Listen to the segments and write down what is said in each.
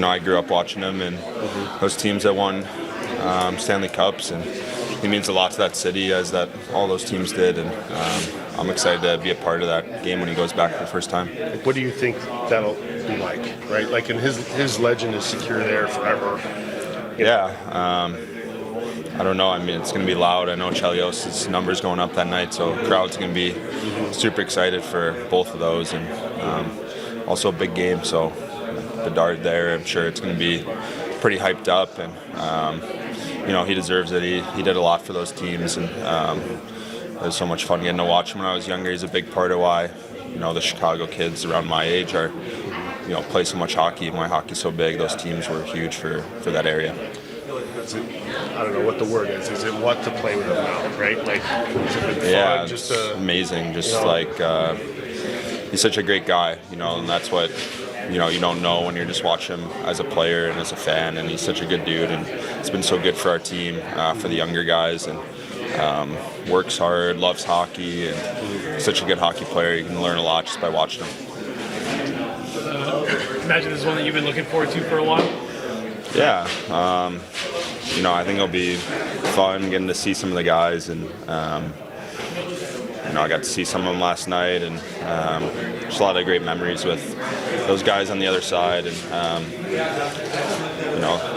I grew up watching him and those teams that won Stanley Cups, and he means a lot to that city, as that all those teams did, and I'm excited to be a part of that game when he goes back for the first time. What do you think that'll be like, right? Like, and his legend is secure there forever. Yeah. I don't know. I mean, it's going to be loud. I know Chelios' numbers going up that night, so the crowd's going to be super excited for both of those, and also a big game. So Bedard there, I'm sure it's going to be pretty hyped up, and he deserves it. He did a lot for those teams, and it was so much fun getting to watch him when I was younger. He's a big part of why the Chicago kids around my age are play so much hockey. My hockey's so big. Those teams were huge for that area. I don't know what the word is. Is it what to play with him now, right? Like, has it been fun? Yeah, just amazing. Just he's such a great guy, and that's what you don't know when you're just watching him as a player and as a fan. And he's such a good dude, and it's been so good for our team, for the younger guys, and works hard, loves hockey, and such a good hockey player. You can learn a lot just by watching him. Imagine this is one that you've been looking forward to for a while. Yeah, I think it'll be fun getting to see some of the guys, and I got to see some of them last night, and just a lot of great memories with those guys on the other side. And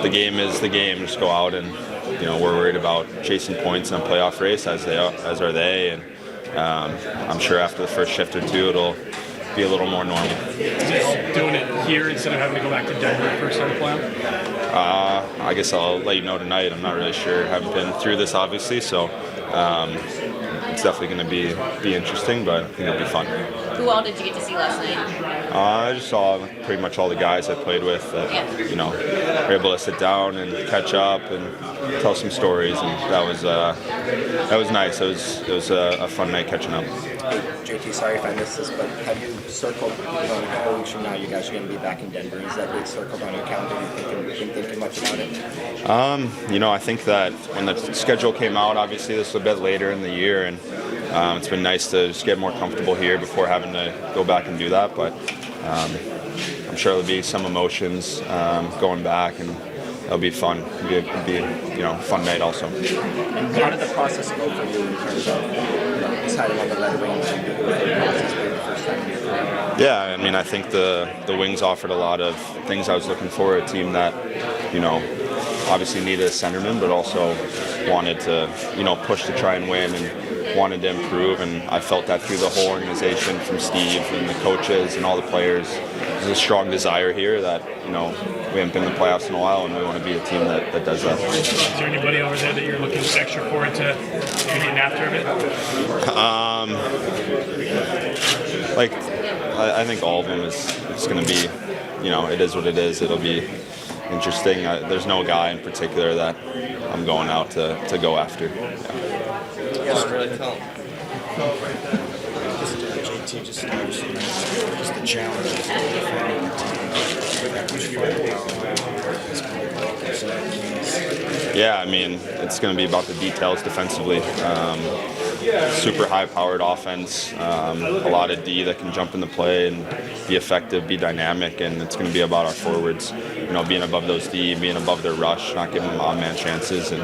the game is the game. Just go out, and we're worried about chasing points in a playoff race, as are they. And I'm sure after the first shift or two, it'll be a little more normal. Just doing it here instead of having to go back to Denver for start playing? I guess I'll let you know tonight. I'm not really sure. I haven't been through this, obviously, so it's definitely going to be interesting, but I think it'll be fun. Who all did you get to see last night? I just saw pretty much all the guys I played with that, were able to sit down and catch up and tell some stories, and that was nice. It was a fun night catching up. JT, sorry if I missed this, but have you circled, in a couple weeks from now, you guys are going to be back in Denver? Is that date circled on your calendar? Have you been thinking much about it? I think that when the schedule came out, obviously this was a bit later in the year, and it's been nice to just get more comfortable here before having to go back and do that. But I'm sure there'll be some emotions going back, and it'll be fun. It'll be a fun night also. And how did the process go for you in terms of deciding on the Red Wings and doing the process for the first time in your career? Yeah, I mean, I think the Wings offered a lot of things I was looking for. A team that, obviously needed a centerman, but also wanted to, push to try and win and wanted to improve. And I felt that through the whole organization, from Steve and the coaches and all the players. There's a strong desire here that, we haven't been in the playoffs in a while, and we want to be a team that does that. Is there anybody over there that you're looking extra forward to getting after a bit? I think all of them it's going to be, it is what it is. It'll be interesting. There's no guy in particular that I'm going out to go after. Yes, really tell. JT, just the challenge. Yeah, I mean, it's going to be about the details defensively. Super high-powered offense, a lot of D that can jump in the play and be effective, be dynamic, and it's going to be about our forwards, being above those D, being above their rush, not giving them odd-man chances, and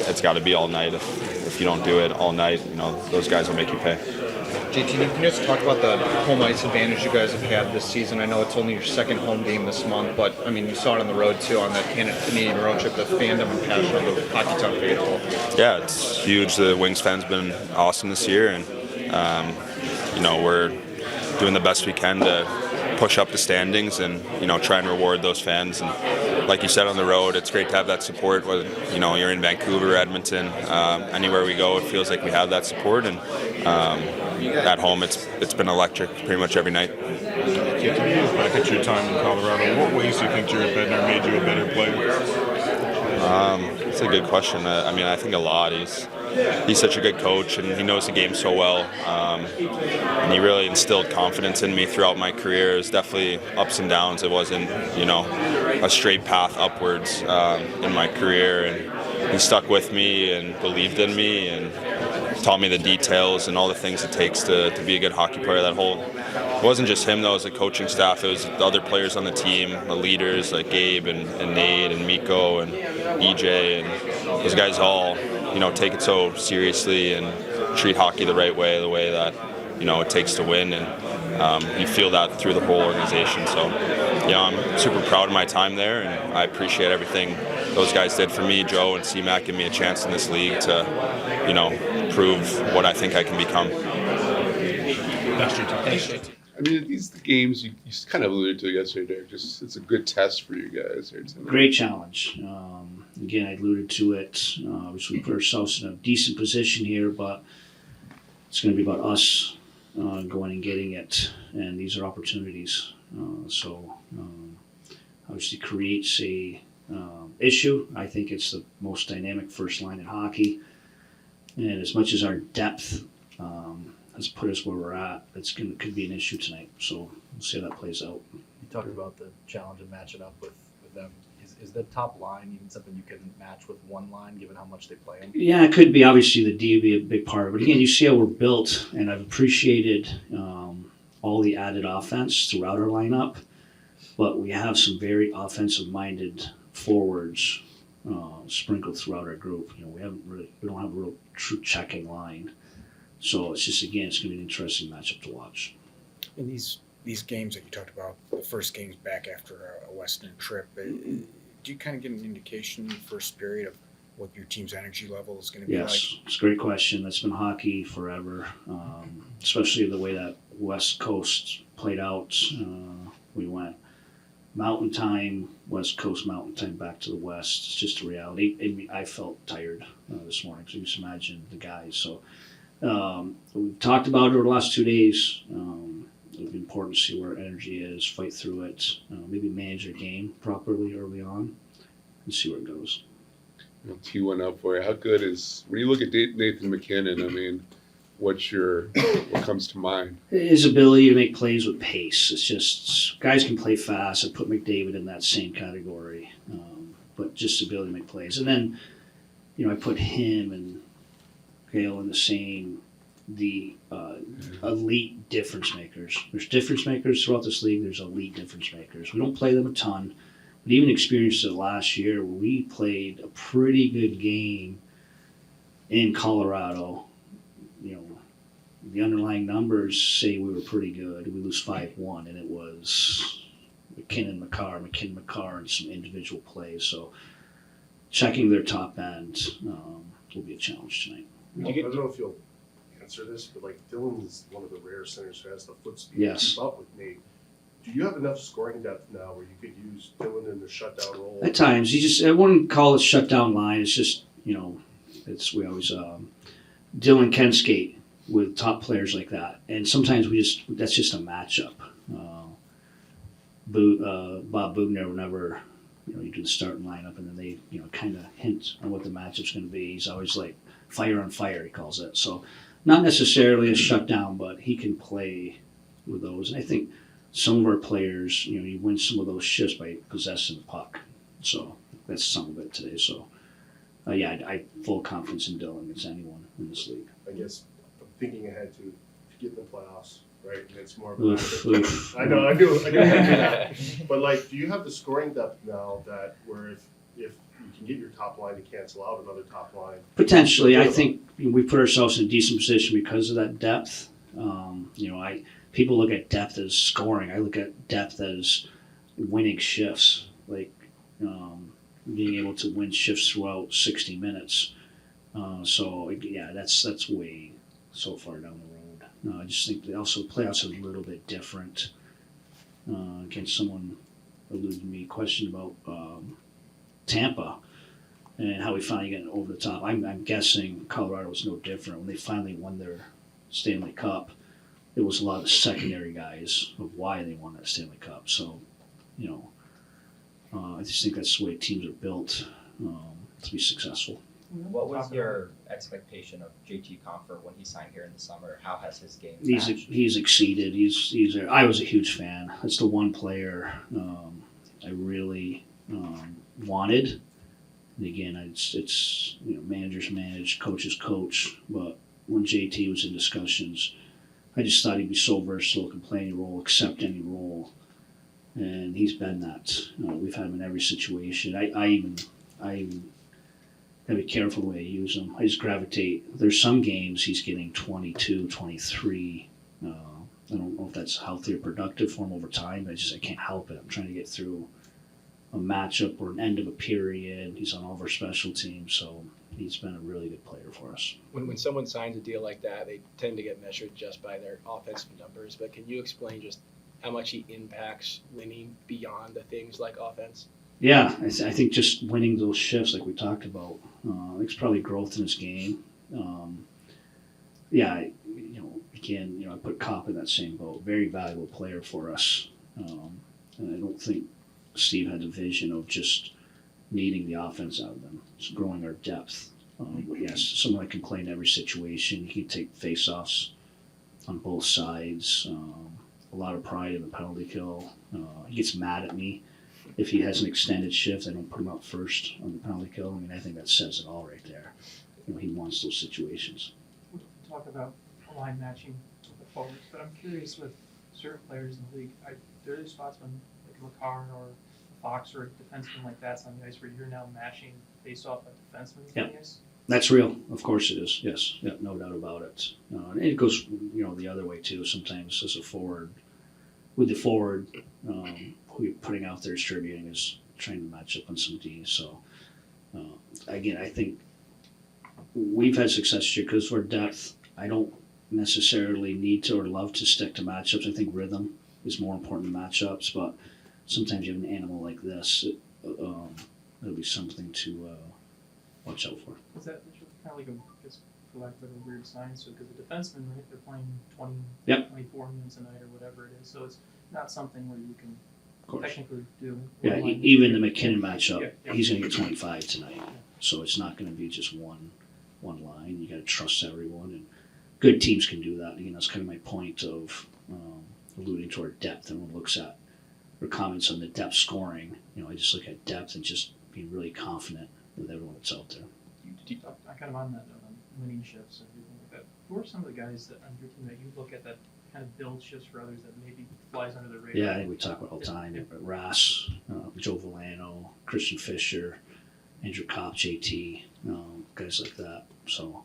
it's got to be all night. If you don't do it all night, those guys will make you pay. JT, can you just talk about the home ice advantage you guys have had this season? I know it's only your second home game this month, but I mean, you saw it on the road too, on that Canadian road trip, the fandom and passion of the Hockey Town faithful. Yeah, it's huge. The Wings fans been awesome this year, and we're doing the best we can to push up the standings and try and reward those fans. And like you said, on the road, it's great to have that support. Whether you're in Vancouver, Edmonton, anywhere we go, it feels like we have that support. And at home, it's been electric pretty much every night. Can you look back at your time in Colorado? What ways do you think Jared Bednar made you a better player? It's a good question. I think a lot. He's such a good coach, and he knows the game so well. And he really instilled confidence in me throughout my career. It was definitely ups and downs. It wasn't, a straight path upwards in my career. And he stuck with me and believed in me, and taught me the details and all the things it takes to be a good hockey player. It wasn't just him though, it was the coaching staff, it was the other players on the team, the leaders like Gabe and Nate and Miko and EJ, and those guys all, take it so seriously and treat hockey the right way, the way that, it takes to win, and you feel that through the whole organization. So, I'm super proud of my time there, and I appreciate everything those guys did for me. Joe and C-Mac give me a chance in this league to, prove what I think I can become. I mean, these games you kind of alluded to yesterday, Derek. Just it's a good test for you guys here tonight. Great challenge. Again, I alluded to it. We put ourselves in a decent position here, but it's going to be about us going and getting it, and these are opportunities. Obviously creates a issue. I think it's the most dynamic first line in hockey, and as much as our depth has put us where we're at, could be an issue tonight. So we'll see how that plays out. You talked about the challenge of matching up with them. Is the top line even something you can match with one line, given how much they play them? Yeah, it could be. Obviously, the D would be a big part. But again, you see how we're built, and I've appreciated all the added offense throughout our lineup. But we have some very offensive-minded forwards sprinkled throughout our group. We don't have a real true checking line. So it's just, again, it's going to be an interesting matchup to watch. In these games that you talked about, the first games back after a Western trip, do you kind of get an indication first period of what your team's energy level is going to be like? Yes, it's a great question. That's been hockey forever, especially the way that West Coast played out. We went mountain time, West Coast mountain time, back to the West. It's just a reality. I felt tired this morning, so you just imagine the guys. So we've talked about it over the last 2 days. It'll be important to see where our energy is, fight through it, maybe manage your game properly early on, and see where it goes. I'll tee one up for you. How good is when you look at Nathan McKinnon? I mean, what comes to mind? His ability to make plays with pace. It's just guys can play fast. I put McDavid in that same category, but just the ability to make plays. And then, I put him and Gale in the same. The elite difference makers. There's difference makers throughout this league. There's elite difference makers. We don't play them a ton. But even experienced it last year where we played a pretty good game in Colorado. The underlying numbers say we were pretty good. We lose 5-1, and it was McKinnon, McCarr, and some individual plays. So checking their top end will be a challenge tonight. I don't know if you'll answer this, but Dylan is one of the rare centers who has the foot speed Yes. to keep up with Nate. Do you have enough scoring depth now where you could use Dylan in the shutdown role? At times, I wouldn't call it shutdown line. It's just, we always, Dylan can skate with top players like that. And sometimes that's just a matchup. Bob Bugner will never, you do the starting lineup and then they, kind of hint on what the matchup's going to be. He's always like fire on fire, he calls it. So not necessarily a shutdown, but he can play with those. And I think some of our players, you win some of those shifts by possessing the puck. So that's some of it today. So, I have full confidence in Dylan against anyone in this league. I guess I'm thinking ahead to get in the playoffs, right? And it's more of Oof. I know, I do that. But do you have the scoring depth now that where if you can get your top line to cancel out another top line? Potentially, I think we put ourselves in a decent position because of that depth. People look at depth as scoring. I look at depth as winning shifts, being able to win shifts throughout 60 minutes. That's way so far down the road. I just think also playoffs are a little bit different. Again, someone alluded to me, question about Tampa and how we finally got over the top. I'm guessing Colorado was no different. When they finally won their Stanley Cup, it was a lot of secondary guys of why they won that Stanley Cup. So, I just think that's the way teams are built to be successful. What was your expectation of JT Compher when he signed here in the summer? How has his game He's exceeded. I was a huge fan. That's the one player I really wanted. And again, it's managers manage, coaches coach, but when JT was in discussions. I just thought he'd be so versatile, can play any role, accept any role, and he's been that. We've had him in every situation. I even gotta be careful the way I use him. I just gravitate. There's some games he's getting 22, 23. I don't know if that's healthy or productive for him over time, but I can't help it. I'm trying to get through a matchup or an end of a period. He's on all of our special teams, so he's been a really good player for us. When someone signs a deal like that, they tend to get measured just by their offensive numbers. But can you explain just how much he impacts winning beyond the things like offense? Yeah, I think just winning those shifts like we talked about, it's probably growth in his game. I put Kopp in that same boat. Very valuable player for us. And I don't think Steve had the vision of just needing the offense out of them. It's growing our depth. But yes, someone that can play in every situation. He can take face-offs on both sides. A lot of pride in the penalty kill. He gets mad at me if he has an extended shift. I don't put him up first on the penalty kill. I mean, I think that says it all right there. He wants those situations. We talk about line matching with the forwards, but I'm curious with certain players in the league. There are spots when like Makar or Fox or a defenseman like that's on the ice where you're now matching based off a defenseman on the ice. That's real. Of course it is. Yes. Yeah, no doubt about it. And it goes, the other way too. Sometimes as a forward, with the forward, who you're putting out there distributing is trying to match up on some D. So again, I think we've had success here because of our depth. I don't necessarily need to or love to stick to matchups. I think rhythm is more important than matchups, but sometimes you have an animal like this, it'll be something to watch out for. Is that kind of like for lack of a weird science? So because the defensemen, right, they're playing 20, 24 minutes a night or whatever it is. So it's not something where you can technically do. Yeah, even the McKinnon matchup, he's going to get 25 tonight. So it's not going to be just one line. You got to trust everyone, and good teams can do that. Again, that's kind of my point of alluding to our depth. Everyone looks at or comments on the depth scoring. I just look at depth and just being really confident with everyone that's out there. I'm kind of on that note on winning shifts and everything like that. Who are some of the guys that on your team that you look at that kind of build shifts for others that maybe flies under the radar? Yeah, I think we talk about all the time. Rass, Joe Villano, Christian Fisher, Andrew Kopp, JT, guys like that. So,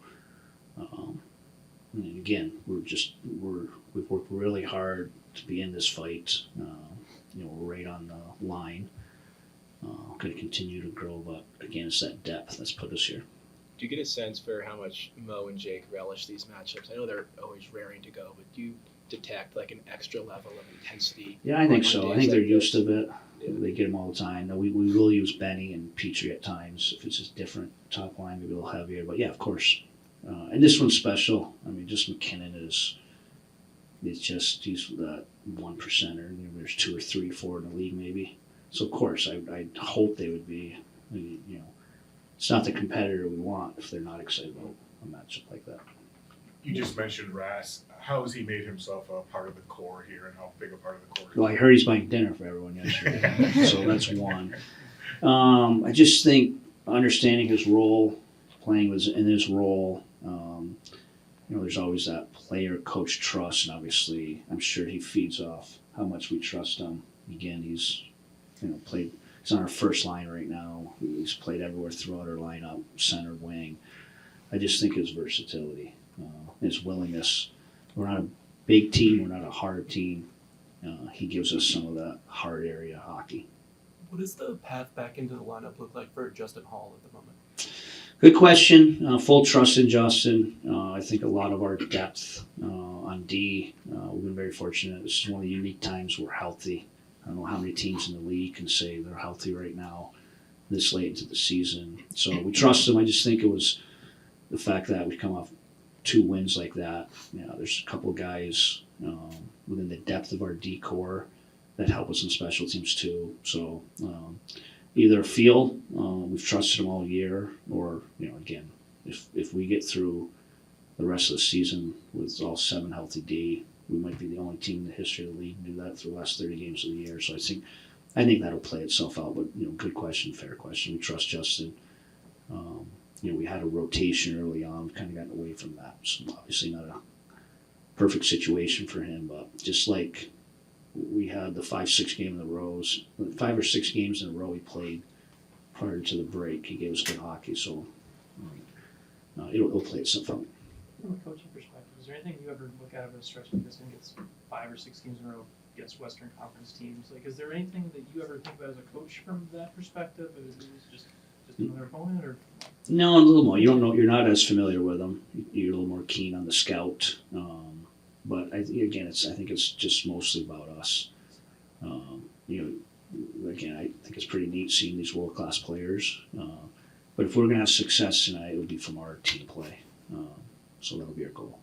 and again, we've worked really hard to be in this fight. We're right on the line. Going to continue to grow, but again, it's that depth that's put us here. Do you get a sense for how much Mo and Jake relish these matchups? I know they're always raring to go, but do you detect like an extra level of intensity? Yeah, I think so. I think they're used to it. They get them all the time. Now, we will use Benny and Petrie at times. If it's just different top line, maybe a little heavier. But yeah, of course. And this one's special. I mean, just McKinnon he's that 1%er. There's 2 or 3, 4 in the league maybe. So of course, I hope they would be. It's not the competitor we want if they're not excited about a matchup like that. You just mentioned Rass. How has he made himself a part of the core here, and how big a part of the core? Well, I heard he's buying dinner for everyone yesterday, so that's one. I just think understanding his role, playing in his role. There's always that player-coach trust, and obviously, I'm sure he feeds off how much we trust him. Again, he's played. He's on our first line right now. He's played everywhere throughout our lineup, center, wing. I just think his versatility, his willingness. We're not a big team. We're not a hard team. He gives us some of that hard area hockey. What does the path back into the lineup look like for Justin Hall at the moment? Good question. Full trust in Justin. I think a lot of our depth on D, we've been very fortunate. This is one of the unique times we're healthy. I don't know how many teams in the league can say they're healthy right now this late into the season. So we trust him. I just think it was the fact that we come off 2 wins like that. There's a couple of guys within the depth of our D core that help us in special teams too. So either feel we've trusted them all year, or again, if we get through the rest of the season with all 7 healthy D, we might be the only team in the history of the league to do that through the last 30 games of the year. So I think that'll play itself out. But good question, fair question. We trust Justin. we had a rotation early on, kind of gotten away from that. So obviously not a perfect situation for him, but just like we had the 5-6 game in a row, 5 or 6 games in a row he played prior to the break. He gave us good hockey, so it'll play itself out. From a coaching perspective, is there anything you ever look at over a stretch like this and gets 5 or 6 games in a row against Western Conference teams? Like, is there anything that you ever think about as a coach from that perspective? Or is it just another opponent, or? No, a little more. You don't know. You're not as familiar with them. You're a little more keen on the scout. But I think it's just mostly about us. Again, I think it's pretty neat seeing these world class players. But if we're gonna have success tonight, it would be from our team play. So that'll be our goal.